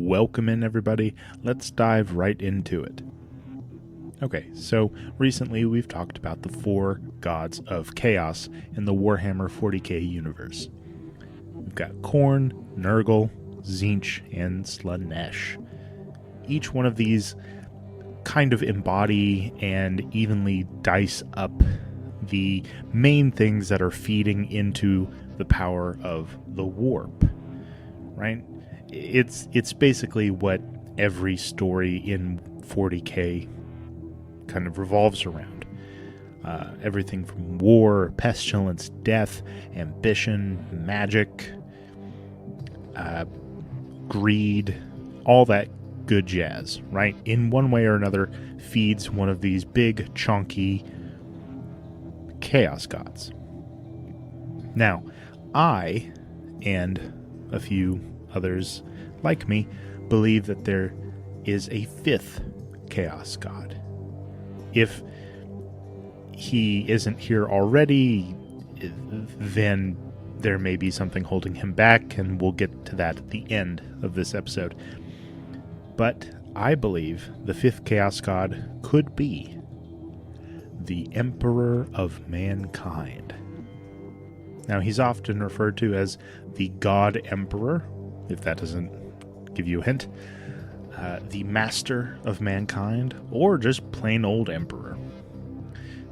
Welcome in, everybody. Let's dive right into it. Okay, so recently we've talked about the 4 gods of chaos in the Warhammer 40K universe. We've got Khorne, Nurgle, Tzeentch, and Slaanesh. Each one of these kind of embody and evenly dice up the main things that are feeding into the power of the warp, right? It's basically what every story in 40K kind of revolves around. Everything from war, pestilence, death, ambition, magic, greed, all that good jazz, right? In one way or another, feeds one of these big, chunky chaos gods. Now, I, and a few others like me, believe that there is a 5th chaos god. If he isn't here already, then there may be something holding him back, and we'll get to that at the end of this episode. But I believe the 5th chaos god could be the Emperor of Mankind. Now, he's often referred to as the God Emperor, if that doesn't give you a hint, the Master of Mankind, or just plain old Emperor.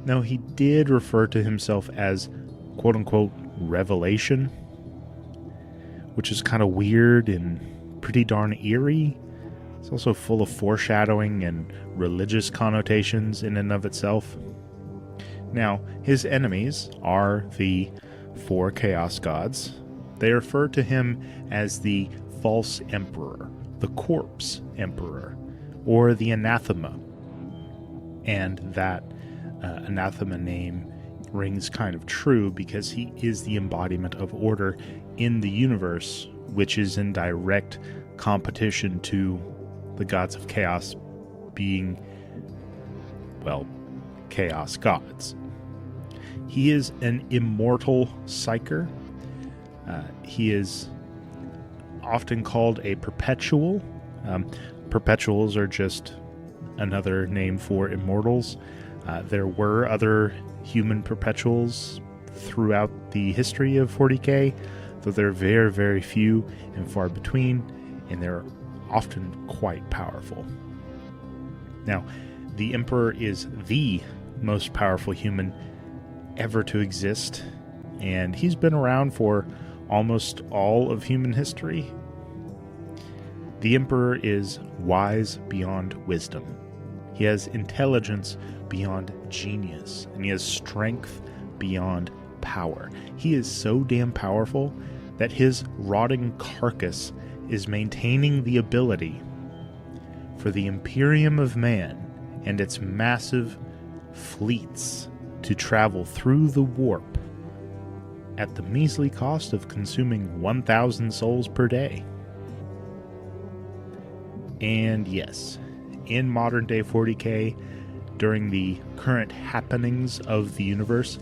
Now, he did refer to himself as quote-unquote Revelation, which is kind of weird and pretty darn eerie. It's also full of foreshadowing and religious connotations in and of itself. Now, his enemies are the 4 chaos gods. They refer to him as the false emperor, the corpse emperor, or the anathema. And that anathema name rings kind of true because he is the embodiment of order in the universe, which is in direct competition to the gods of chaos being, well, chaos gods. He is an immortal psyker. He is often called a perpetual. Perpetuals are just another name for immortals. There were other human perpetuals throughout the history of 40K, though they're very, very few and far between, and they're often quite powerful. Now, the Emperor is the most powerful human ever to exist, and he's been around for almost all of human history. The Emperor is wise beyond wisdom. He has intelligence beyond genius, and he has strength beyond power. He is so damn powerful that his rotting carcass is maintaining the ability for the Imperium of Man and its massive fleets to travel through the warp at the measly cost of consuming 1,000 souls per day. And yes, in modern day 40K, during the current happenings of the universe,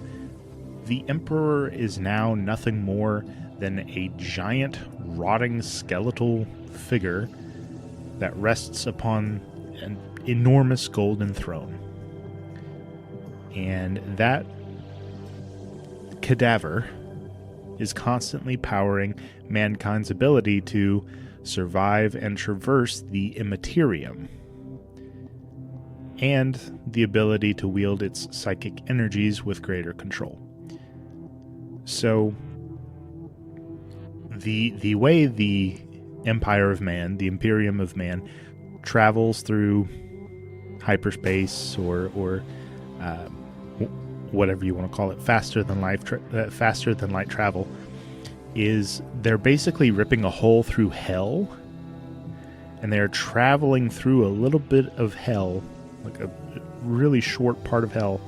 the Emperor is now nothing more than a giant, rotting skeletal figure that rests upon an enormous golden throne. And that cadaver is constantly powering mankind's ability to survive and traverse the immaterium, and the ability to wield its psychic energies with greater control. So, the way the Empire of Man, the Imperium of Man, travels through hyperspace or whatever you want to call it, faster than light travel, is they're basically ripping a hole through hell, and they're traveling through a little bit of hell, like a really short part of hell,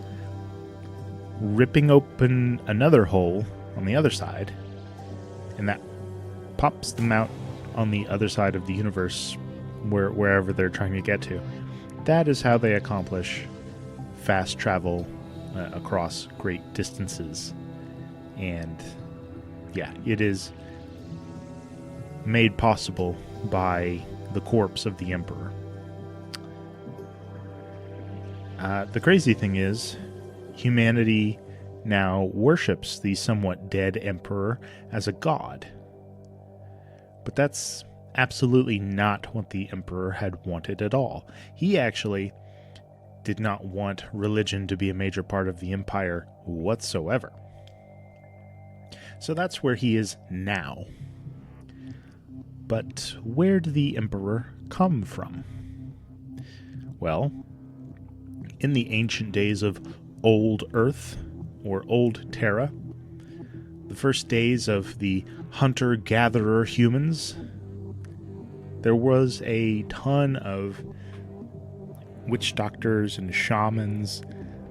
ripping open another hole on the other side, and that pops them out on the other side of the universe, wherever they're trying to get to. That is how they accomplish fast travel across great distances. And yeah, it is made possible by the corpse of the emperor. The crazy thing is, humanity now worships the somewhat dead emperor as a god. But that's absolutely not what the emperor had wanted at all. He actually did not want religion to be a major part of the empire whatsoever. So that's where he is now. But where did the emperor come from? Well, in the ancient days of Old Earth, or Old Terra, the first days of the hunter-gatherer humans, there was a ton of witch doctors and shamans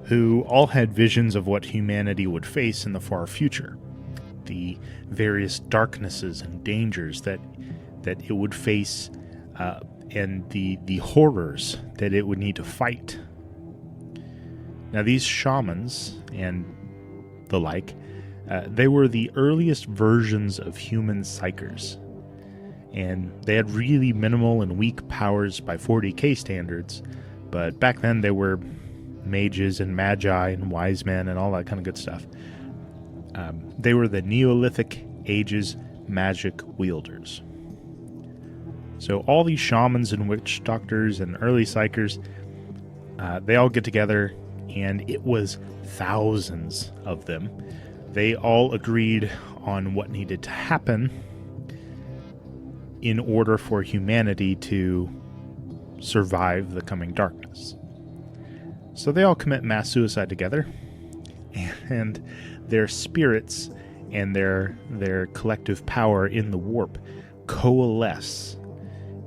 who all had visions of what humanity would face in the far future. The various darknesses and dangers that it would face, and the horrors that it would need to fight. Now, these shamans and the like, they were the earliest versions of human psychers, and they had really minimal and weak powers by 40K standards, but back then they were mages and magi and wise men and all that kind of good stuff. They were the Neolithic Age's magic wielders. So all these shamans and witch doctors and early psychers, they all get together, and it was thousands of them. They all agreed on what needed to happen in order for humanity to survive the coming darkness. So they all commit mass suicide together, and their spirits and their collective power in the warp coalesce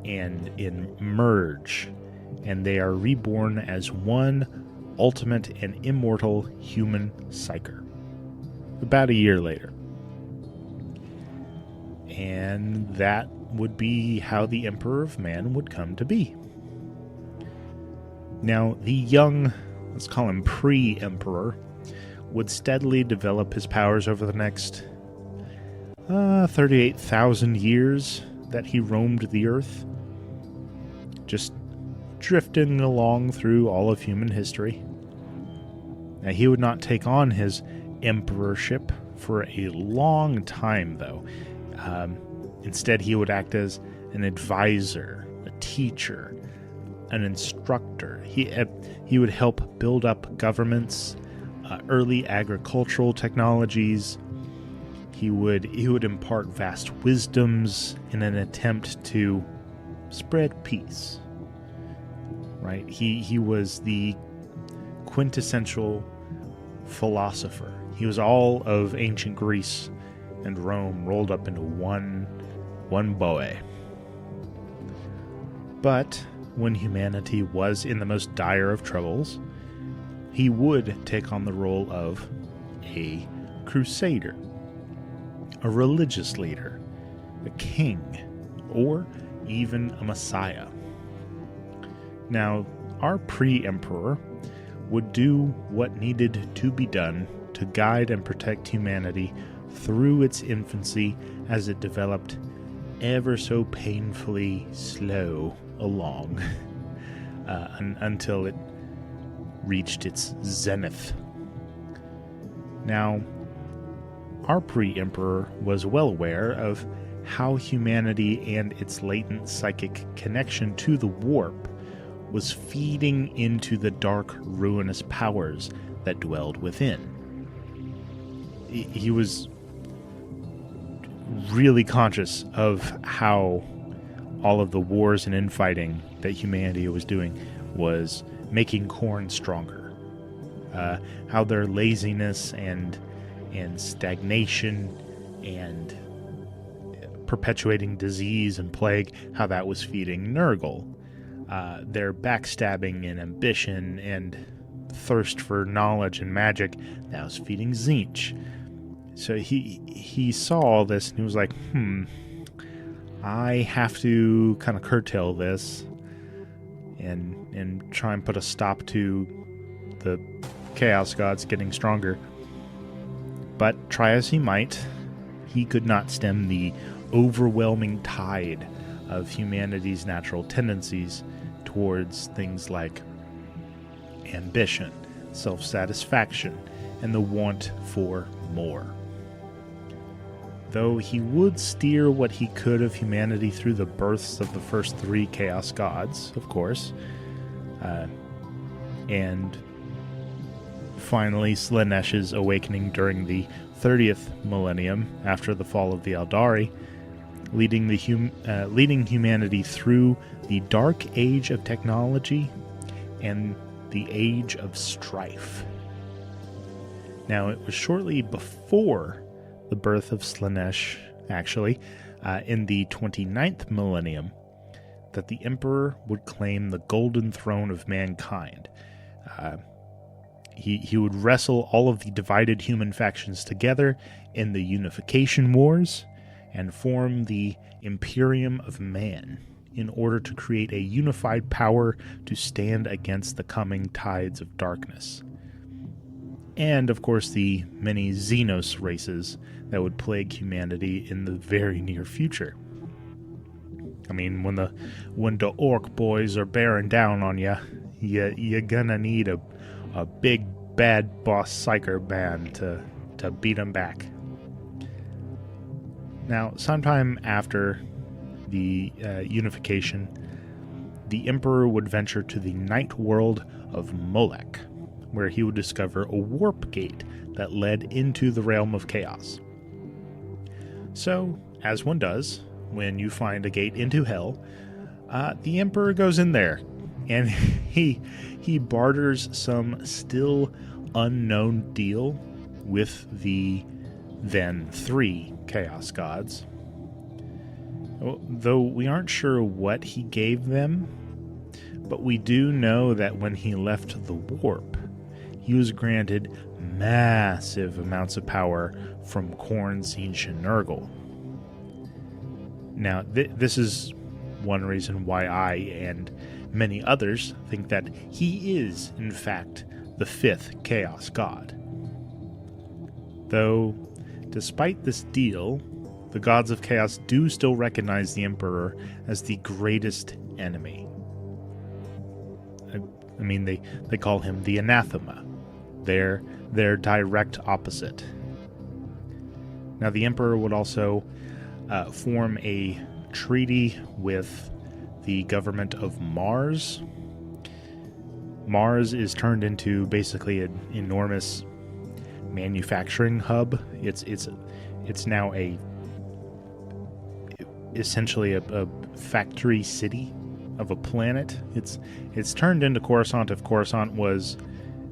and merge, and they are reborn as one ultimate and immortal human psyker about a year later. And that would be how the Emperor of Man would come to be. Now, the young, let's call him pre-Emperor, would steadily develop his powers over the next 38,000 years that he roamed the Earth, just drifting along through all of human history. Now, he would not take on his emperorship for a long time, though. Instead, he would act as an advisor, a teacher, an instructor. He would help build up governments, early agricultural technologies. He would impart vast wisdoms in an attempt to spread peace. Right? He was the quintessential philosopher. He was all of ancient Greece and Rome rolled up into one boy. But when humanity was in the most dire of troubles, he would take on the role of a crusader, a religious leader, a king, or even a messiah. Now, our pre-emperor would do what needed to be done to guide and protect humanity through its infancy as it developed ever so painfully slow along until it reached its zenith. Now, our pre-emperor was well aware of how humanity and its latent psychic connection to the warp was feeding into the dark, ruinous powers that dwelled within. He was really conscious of how all of the wars and infighting that humanity was doing was making Khorne stronger. How their laziness and stagnation and perpetuating disease and plague, how that was feeding Nurgle. Their backstabbing and ambition and thirst for knowledge and magic, that was feeding Tzeentch. So he saw all this and he was like, I have to kind of curtail this and try and put a stop to the Chaos Gods getting stronger. But try as he might, he could not stem the overwhelming tide of humanity's natural tendencies towards things like ambition, self-satisfaction, and the want for more. Though he would steer what he could of humanity through the births of the first 3 Chaos Gods, of course, and finally Slaanesh's awakening during the 30th millennium after the fall of the Eldari, leading humanity through the Dark Age of technology and the Age of Strife. Now, it was shortly before the birth of Slaanesh, actually, in the 29th millennium, that the Emperor would claim the golden throne of mankind. He would wrestle all of the divided human factions together in the Unification Wars and form the Imperium of Man in order to create a unified power to stand against the coming tides of darkness. And, of course, the many Xenos races that would plague humanity in the very near future. I mean, when the orc boys are bearing down on you're gonna need a big bad boss psyker band to beat them back. Now, sometime after the unification, the Emperor would venture to the night world of Molech, where he would discover a warp gate that led into the realm of chaos. So, as one does, when you find a gate into hell, the Emperor goes in there, and he barters some still unknown deal with the then 3 Chaos Gods. Though we aren't sure what he gave them, but we do know that when he left the warp, he was granted massive amounts of power from Khorne Xin Nurgle. Now, this is one reason why I and many others think that he is, in fact, the 5th Chaos God. Though, despite this deal, the gods of chaos do still recognize the Emperor as the greatest enemy. I mean, they call him the Anathema, their direct opposite. Now, the Emperor would also form a treaty with the government of Mars. Mars is turned into basically an enormous manufacturing hub. It's now essentially a factory city of a planet. It's turned into Coruscant if Coruscant was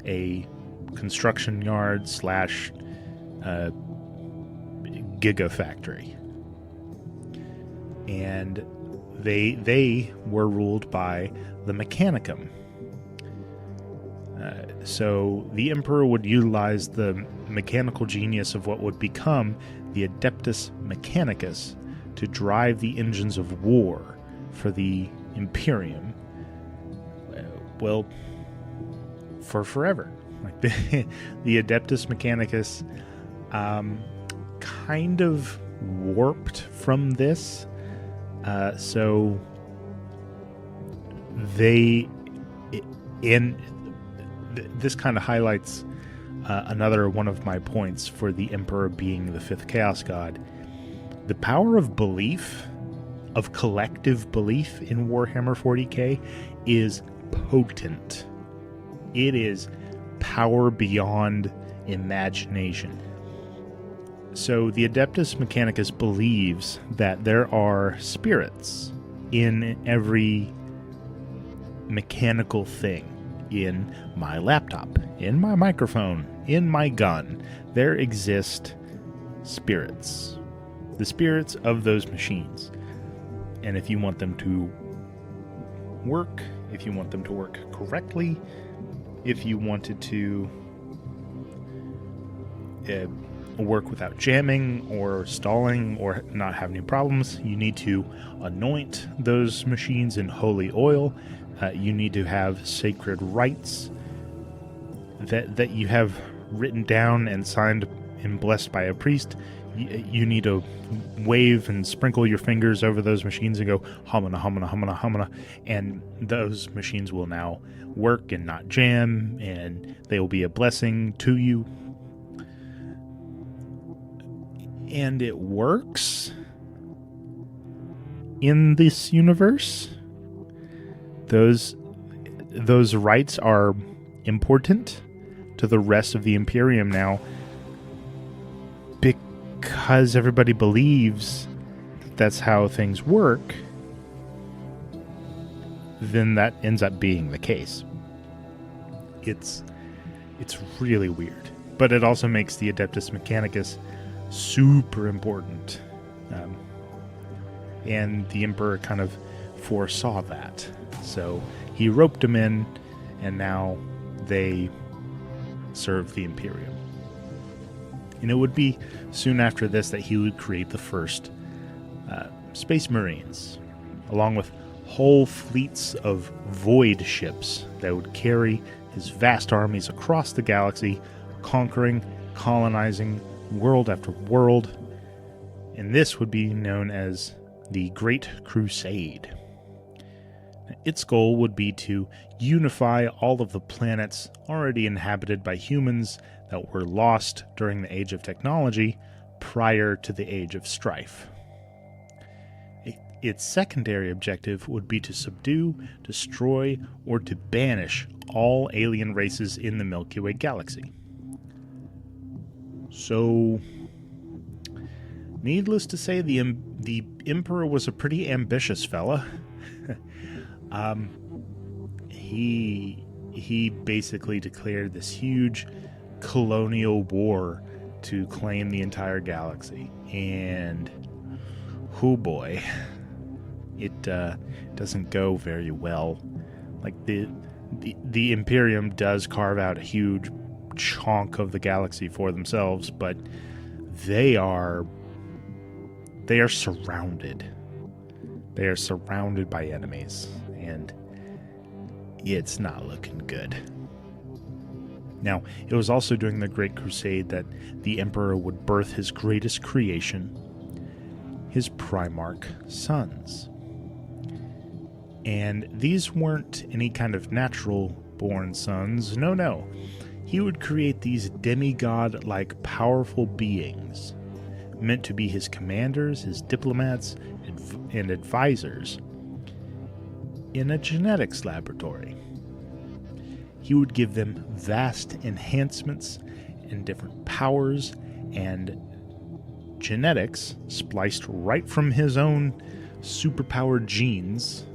a construction yard / gigafactory. And they were ruled by the Mechanicum. So the Emperor would utilize the mechanical genius of what would become the Adeptus Mechanicus to drive the engines of war for the Imperium, well, for forever. Like the Adeptus Mechanicus kind of warped from this, so this kind of highlights another one of my points for the Emperor being the 5th Chaos God. The power of belief, of collective belief in Warhammer 40K is potent. It is power beyond imagination. So the Adeptus Mechanicus believes that there are spirits in every mechanical thing. In my laptop, in my microphone, in my gun, there exist spirits. The spirits of those machines. And if you want them to work, if you want them to work correctly, if you wanted to work without jamming or stalling or not have any problems, you need to anoint those machines in holy oil. You need to have sacred rites that you have written down and signed and blessed by a priest. you need to wave and sprinkle your fingers over those machines and go humana, humana, humana, humana, and those machines will now work and not jam, and they will be a blessing to you. And it works in this universe. Those rights are important to the rest of the Imperium now, because everybody believes that's how things work. Then that ends up being the case. It's really weird, but it also makes the Adeptus Mechanicus super important, and the Emperor kind of foresaw that, so he roped them in, and now they serve the Imperium. And it would be soon after this that he would create the first Space Marines, along with whole fleets of void ships that would carry his vast armies across the galaxy, conquering, colonizing world after world. And this would be known as the Great Crusade. Its goal would be to unify all of the planets already inhabited by humans that were lost during the Age of Technology prior to the Age of Strife. Its secondary objective would be to subdue, destroy, or to banish all alien races in the Milky Way galaxy. So, needless to say, the Emperor was a pretty ambitious fella. He basically declared this huge colonial war to claim the entire galaxy, and oh boy, it doesn't go very well. Like the Imperium does carve out a huge chunk of the galaxy for themselves, but they are surrounded. They are surrounded by enemies, and it's not looking good. Now, it was also during the Great Crusade that the Emperor would birth his greatest creation, his Primarch sons. And these weren't any kind of natural-born sons. No. He would create these demigod-like powerful beings, meant to be his commanders, his diplomats, and advisors, in a genetics laboratory. He would give them vast enhancements and different powers and genetics spliced right from his own superpowered genes.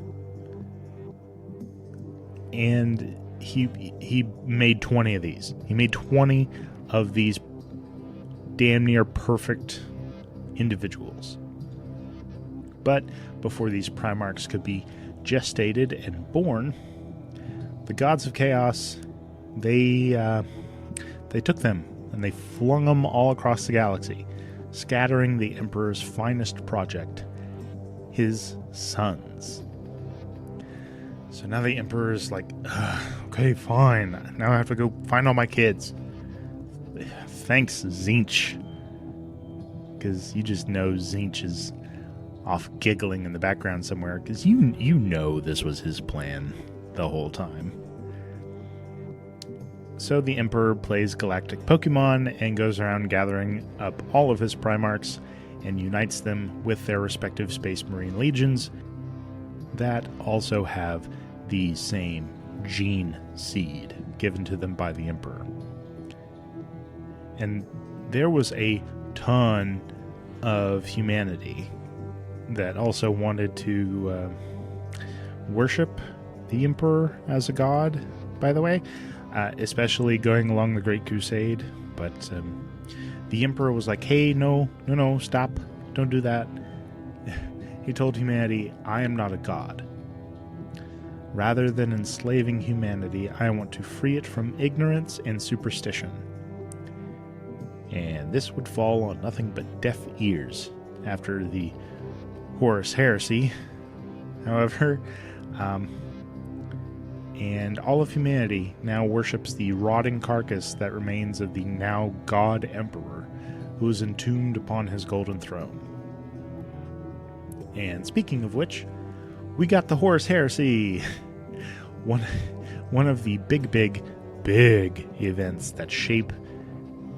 And he made 20 of these. He made 20 of these damn near perfect individuals. But before these Primarchs could be gestated and born, the gods of chaos, they took them and they flung them all across the galaxy, scattering the Emperor's finest project, his sons. So now the Emperor's like, okay, fine. Now I have to go find all my kids. Thanks, Zinch. Because you just know Zinch is off giggling in the background somewhere, because you know this was his plan the whole time. So the Emperor plays galactic Pokemon and goes around gathering up all of his Primarchs and unites them with their respective Space Marine legions that also have the same gene seed given to them by the Emperor. And there was a ton of humanity that also wanted to worship the Emperor as a god, by the way, especially going along the Great Crusade. But the Emperor was like, hey, no, stop, don't do that. He told humanity, I am not a god. Rather than enslaving humanity, I want to free it from ignorance and superstition. And this would fall on nothing but deaf ears after the Horus Heresy. However, and all of humanity now worships the rotting carcass that remains of the now God Emperor, who is entombed upon his golden throne. And speaking of which, we got the Horus Heresy, one of the big events that shape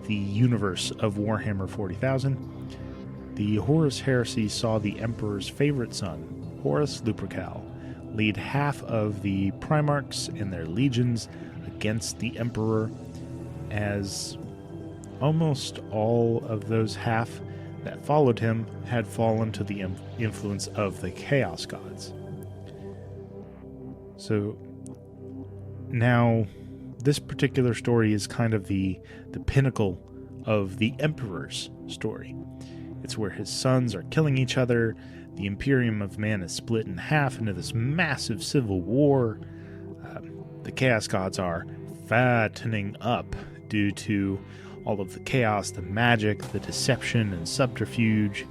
the universe of Warhammer 40,000. The Horus Heresy saw the Emperor's favorite son, Horus Lupercal, lead half of the Primarchs and their legions against the Emperor, as almost all of those half that followed him had fallen to the influence of the Chaos Gods. So now this particular story is kind of the pinnacle of the Emperor's story. It's where his sons are killing each other. The Imperium of Man is split in half into this massive civil war. The Chaos Gods are fattening up due to all of the chaos, the magic, the deception, and subterfuge.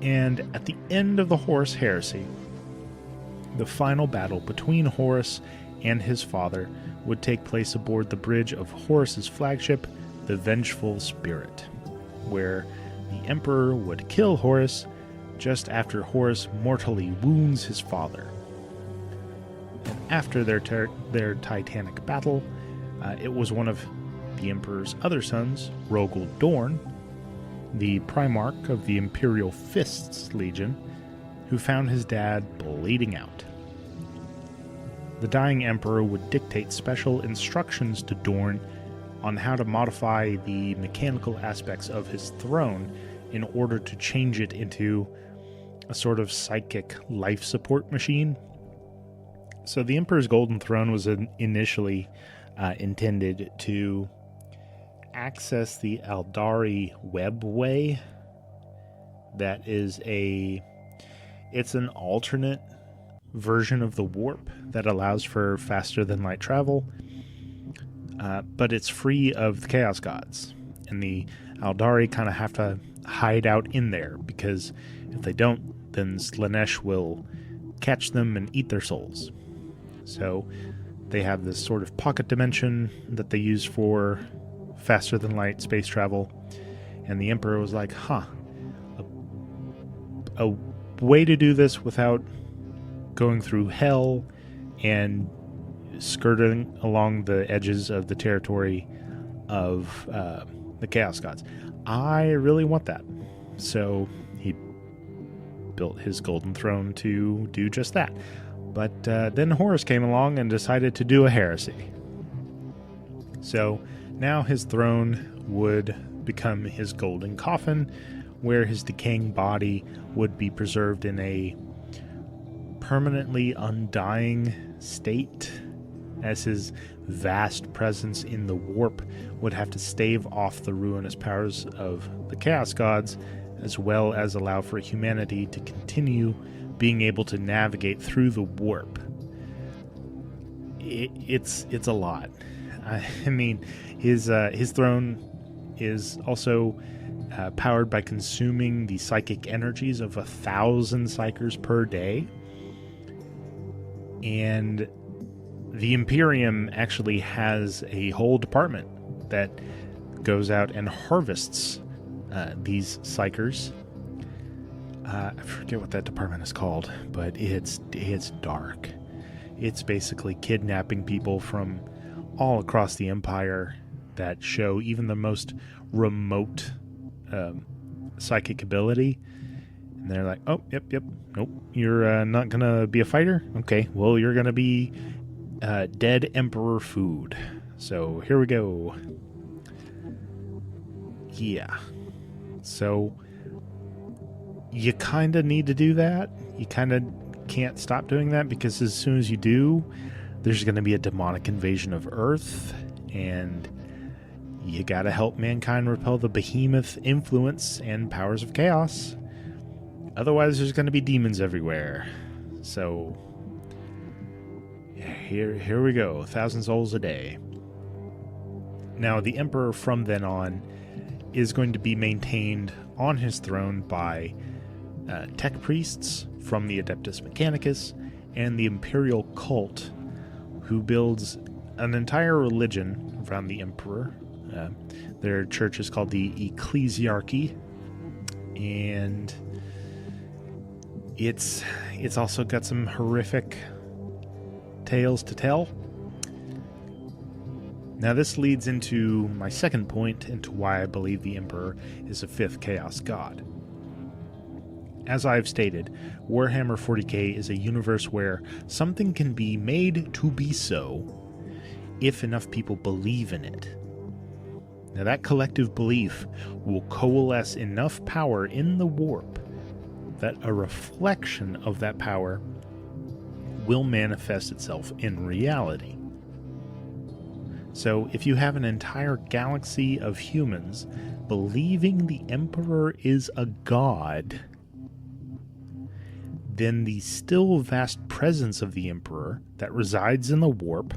And at the end of the Horus Heresy, the final battle between Horus and his father would take place aboard the bridge of Horus's flagship, the Vengeful Spirit, where the Emperor would kill Horus just after Horus mortally wounds his father. And after their titanic battle, it was one of the Emperor's other sons, Rogel Dorn, the Primarch of the Imperial Fists Legion, who found his dad bleeding out. The dying Emperor would dictate special instructions to Dorn on how to modify the mechanical aspects of his throne in order to change it into a sort of psychic life support machine. So the Emperor's Golden Throne was initially intended to access the Aldari webway. That is it's an alternate version of the warp that allows for faster than light travel, but it's free of the Chaos Gods, and the Aldari kind of have to hide out in there, because if they don't, then Slanesh will catch them and eat their souls. So they have this sort of pocket dimension that they use for faster than light space travel, and the Emperor was like, a way to do this without going through hell and skirting along the edges of the territory of the Chaos Gods. I really want that. So he built his Golden Throne to do just that. But then Horus came along and decided to do a heresy. So now his throne would become his golden coffin, where his decaying body would be preserved in a permanently undying state, as his vast presence in the warp would have to stave off the ruinous powers of the Chaos Gods, as well as allow for humanity to continue being able to navigate through the warp. It's a lot. I mean, his throne is also powered by consuming the psychic energies of 1,000 psychers per day. And the Imperium actually has a whole department that goes out and harvests these psychers. I forget what that department is called, but it's dark. It's basically kidnapping people from all across the Empire that show even the most remote psychic ability. And they're like, oh, yep, nope, you're not going to be a fighter? Okay, well, you're going to be dead Emperor food. So here we go. Yeah. So you kind of need to do that. You kind of can't stop doing that, because as soon as you do, there's going to be a demonic invasion of Earth, and you got to help mankind repel the behemoth influence and powers of chaos. Otherwise, there's going to be demons everywhere. So here we go. 1,000 souls a day. Now, the Emperor from then on is going to be maintained on his throne by tech priests from the Adeptus Mechanicus and the Imperial Cult, who builds an entire religion around the Emperor, Their church is called the Ecclesiarchy, and it's also got some horrific tales to tell. Now this leads into my second point into why I believe the Emperor is a fifth Chaos God. As I've stated, Warhammer 40K is a universe where something can be made to be so if enough people believe in it. Now that collective belief will coalesce enough power in the warp that a reflection of that power will manifest itself in reality. So if you have an entire galaxy of humans believing the Emperor is a god, then the still vast presence of the Emperor that resides in the warp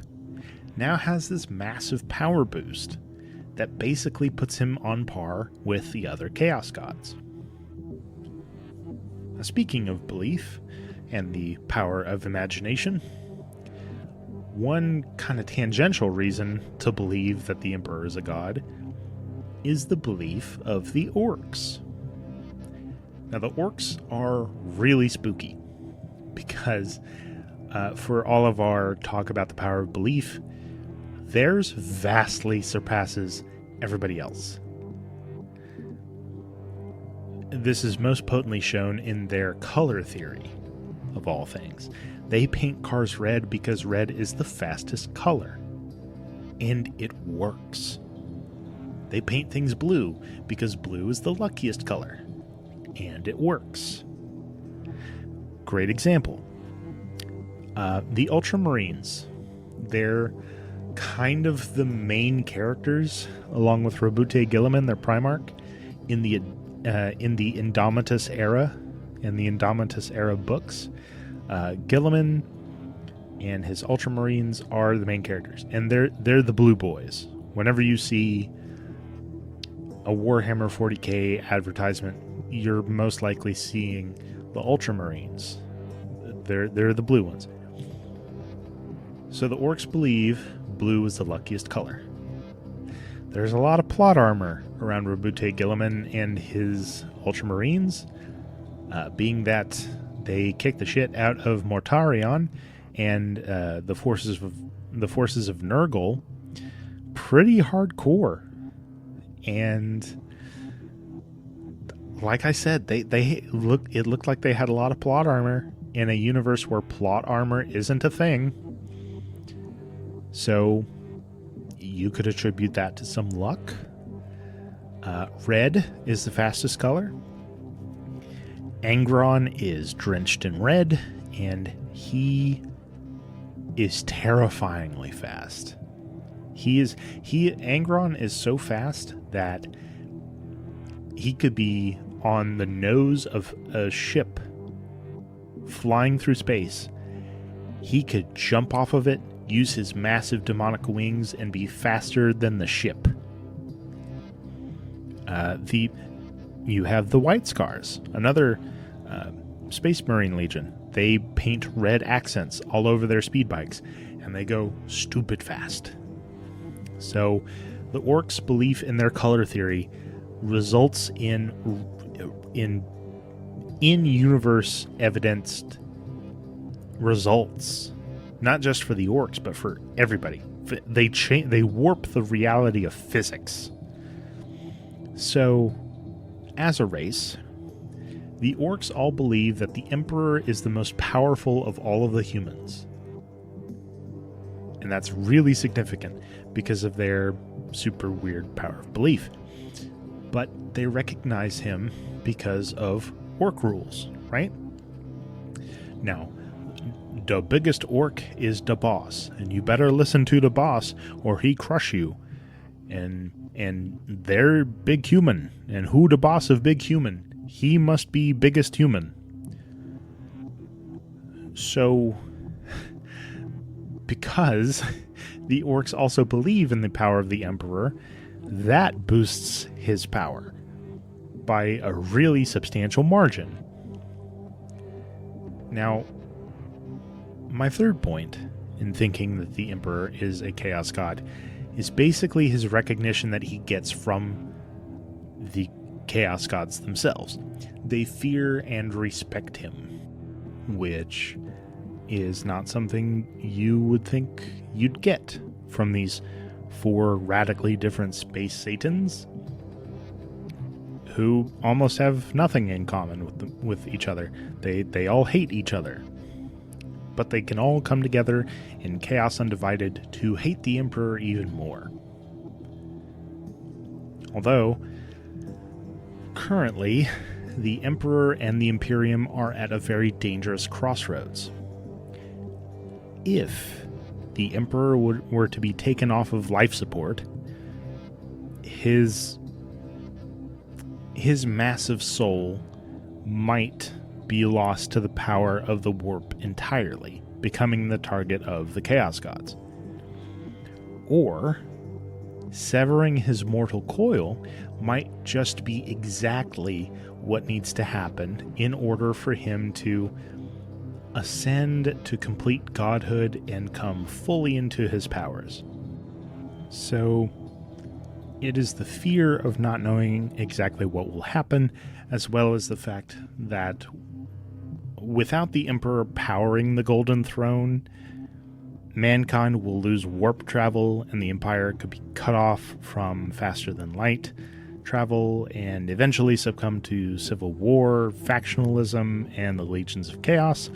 now has this massive power boost that basically puts him on par with the other Chaos Gods. Now, speaking of belief and the power of imagination, one kind of tangential reason to believe that the Emperor is a god is the belief of the orcs. Now, the orcs are really spooky because for all of our talk about the power of belief, theirs vastly surpasses everybody else. This is most potently shown in their color theory, of all things. They paint cars red because red is the fastest color, and it works. They paint things blue because blue is the luckiest color, and it works. Great example. The Ultramarines. They're kind of the main characters, along with Robute Guilliman, their Primarch, in the Indomitus era, in the Indomitus era books. Guilliman and his Ultramarines are the main characters, and they're the blue boys. Whenever you see a Warhammer 40K advertisement, you're most likely seeing the Ultramarines. They're the blue ones. So the orcs believe blue is the luckiest color. There's a lot of plot armor around Robute Guilliman and his Ultramarines, being that they kick the shit out of Mortarion and the forces of Nurgle pretty hardcore. And like I said, it looked like they had a lot of plot armor in a universe where plot armor isn't a thing. So you could attribute that to some luck. Red is the fastest color. Angron is drenched in red, and he is terrifyingly fast. Angron is so fast that he could be on the nose of a ship flying through space. He could jump off of it, use his massive demonic wings, and be faster than the ship. You have the White Scars, another Space Marine Legion. They paint red accents all over their speed bikes, and they go stupid fast. So the orcs' belief in their color theory results in universe evidenced results, not just for the orcs but for everybody. They warp the reality of physics. So, as a race, the orcs all believe that the Emperor is the most powerful of all of the humans. And that's really significant because of their super weird power of belief. But they recognize him because of orc rules, right? Now, the biggest orc is the boss, and you better listen to the boss or he crush you. And they're big human, and who the boss of big human? He must be biggest human. So, because the orcs also believe in the power of the Emperor, that boosts his power by a really substantial margin. Now, my third point in thinking that the Emperor is a Chaos God is basically his recognition that he gets from the Chaos Gods themselves. They fear and respect him, which is not something you would think you'd get from these 4 radically different space Satans who almost have nothing in common with each other. They all hate each other. But they can all come together in Chaos Undivided to hate the Emperor even more. Although, currently, the Emperor and the Imperium are at a very dangerous crossroads. If the Emperor were to be taken off of life support, his massive soul might be lost to the power of the warp entirely, becoming the target of the Chaos Gods. Or, severing his mortal coil might just be exactly what needs to happen in order for him to ascend to complete godhood and come fully into his powers. So, it is the fear of not knowing exactly what will happen, as well as the fact that without the Emperor powering the Golden Throne, mankind will lose warp travel, and the Empire could be cut off from faster than light travel, and eventually succumb to civil war, factionalism, and the Legions of Chaos.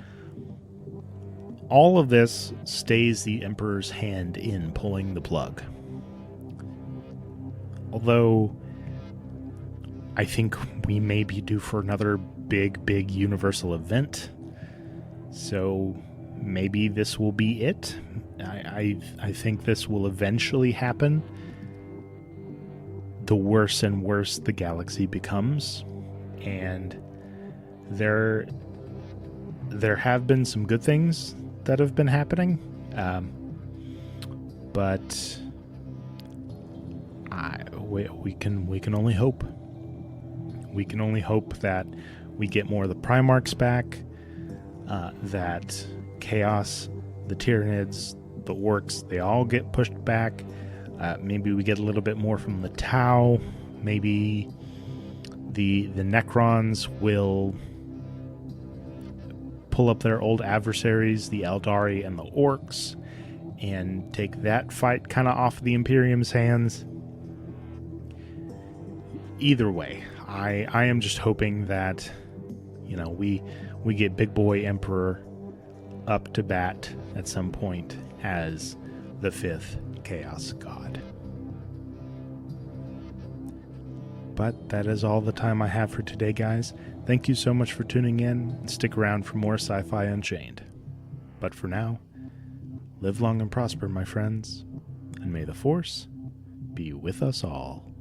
All of this stays the Emperor's hand in pulling the plug. Although, I think we may be due for another big universal event. So maybe this will be it. I think this will eventually happen. The worse and worse the galaxy becomes. And there have been some good things that have been happening. But we can only hope. We can only hope that we get more of the Primarchs back, that Chaos, the Tyranids, the Orcs, they all get pushed back. Maybe we get a little bit more from the Tau. Maybe the Necrons will pull up their old adversaries, the Eldari and the Orcs, and take that fight kind of off the Imperium's hands. Either way, I am just hoping that, we get Big Boy Emperor up to bat at some point as the 5th Chaos God. But that is all the time I have for today, guys. Thank you so much for tuning in, and stick around for more Sci-Fi Unchained. But for now, live long and prosper, my friends, and may the Force be with us all.